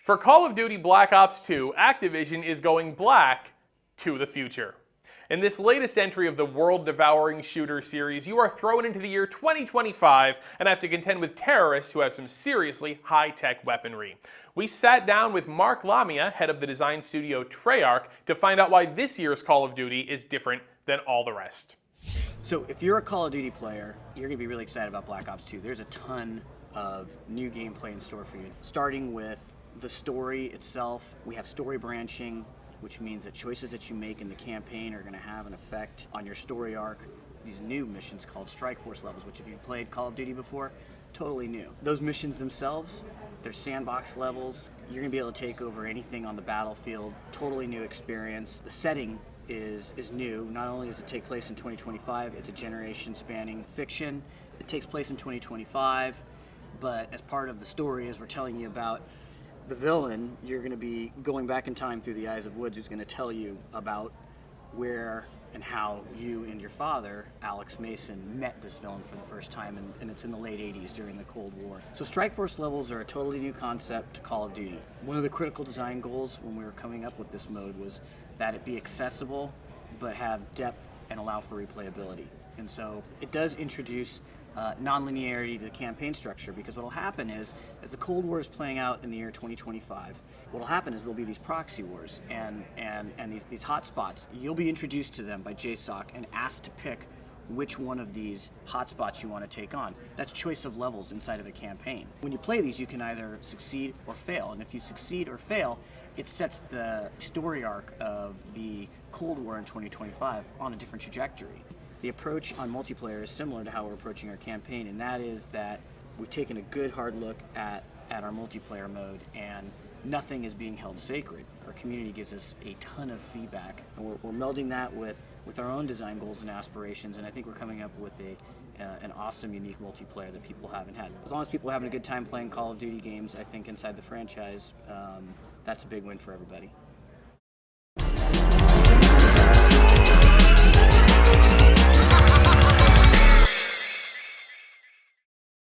For Call of Duty Black Ops 2, Activision is going black to the future. In this latest entry of the world-devouring shooter series, you are thrown into the year 2025 and have to contend with terrorists who have some seriously high-tech weaponry. We sat down with Mark Lamia, head of the design studio Treyarch, to find out why this year's Call of Duty is different than all the rest. So if you're a Call of Duty player, you're going to be really excited about Black Ops 2. There's a ton of new gameplay in store for you, starting with the story itself. We have story branching, which means that choices that you make in the campaign are going to have an effect on your story arc. These new missions called Strike Force levels, which if you've played Call of Duty before, totally new. Those missions themselves, they're sandbox levels. You're going to be able to take over anything on the battlefield, totally new experience. The setting is new. Not only does it take place in 2025, it's a generation spanning fiction. It takes place in 2025, but as part of the story, as we're telling you about the villain, you're going to be going back in time through the eyes of Woods, who's going to tell you about where and how you and your father, Alex Mason, met this villain for the first time, and it's in the late 80s during the Cold War. So Strike Force levels are a totally new concept to Call of Duty. One of the critical design goals when we were coming up with this mode was that it be accessible, but have depth and allow for replayability. And so it does introduce non-linearity to the campaign structure, because what will happen is, as the Cold War is playing out in the year 2025, what will happen is there'll be these proxy wars and these hotspots. You'll be introduced to them by JSOC and asked to pick which one of these hotspots you want to take on. That's choice of levels inside of a campaign. When you play these, you can either succeed or fail, and if you succeed or fail, it sets the story arc of the Cold War in 2025 on a different trajectory. The approach on multiplayer is similar to how we're approaching our campaign, and that is that we've taken a good hard look at our multiplayer mode, and nothing is being held sacred. Our community gives us a ton of feedback, and we're melding that with our own design goals and aspirations, and I think we're coming up with an awesome, unique multiplayer that people haven't had. As long as people are having a good time playing Call of Duty games, I think inside the franchise, that's a big win for everybody.